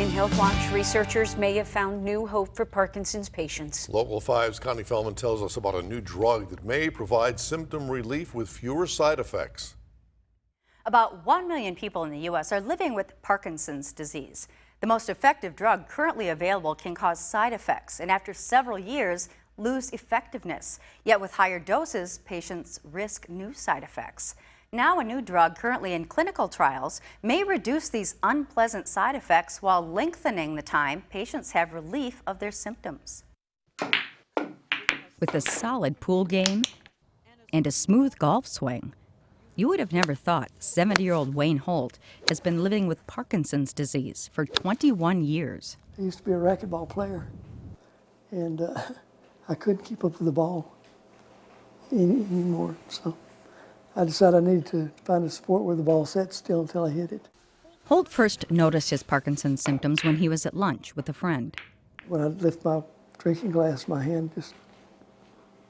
In HealthWatch, researchers may have found new hope for Parkinson's patients. Local 5's Connie Feldman tells us about a new drug that may provide symptom relief with fewer side effects. About 1 million people in the U.S. are living with Parkinson's disease. The most effective drug currently available can cause side effects and after several years lose effectiveness. Yet with higher doses, patients risk new side effects. Now a new drug currently in clinical trials may reduce these unpleasant side effects while lengthening the time patients have relief of their symptoms. With a solid pool game and a smooth golf swing, you would have never thought 70-year-old Wayne Holt has been living with Parkinson's disease for 21 years. I used to be a racquetball player, and I couldn't keep up with the ball anymore, so I decided I needed to find a sport where the ball sat still until I hit it. Holt first noticed his Parkinson's symptoms when he was at lunch with a friend. When I lift my drinking glass, my hand just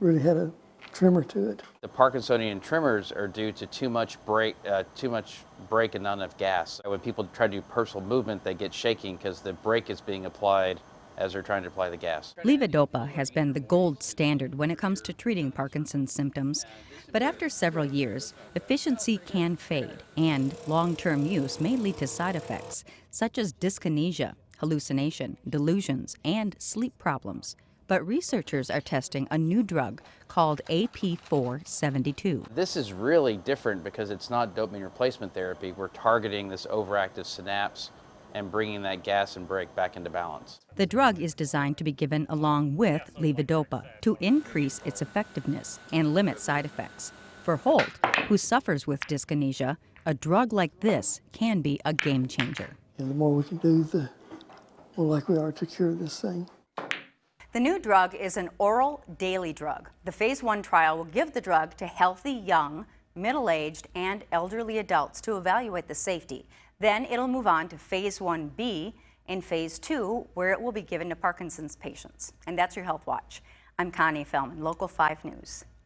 really had a tremor to it. The Parkinsonian tremors are due to too much brake and not enough gas. When people try to do personal movement, they get shaking because the brake is being applied as they're trying to apply the gas. Levodopa has been the gold standard when it comes to treating Parkinson's symptoms, but after several years, efficiency can fade, and long-term use may lead to side effects such as dyskinesia, hallucination, delusions, and sleep problems. But researchers are testing a new drug called AP472. This is really different because it's not dopamine replacement therapy. We're targeting this overactive synapse and bringing that gas and brake back into balance. The drug is designed to be given along with levodopa to increase its effectiveness and limit side effects. For Holt, who suffers with dyskinesia, a drug like this can be a game changer. And the more we can do, the more likely we are to cure this thing. The new drug is an oral daily drug. The phase 1 trial will give the drug to healthy, young, middle-aged, and elderly adults to evaluate the safety. Then it'll move on to phase 1B and phase 2, where it will be given to Parkinson's patients. And that's your Health Watch. I'm Connie Feldman, Local 5 News.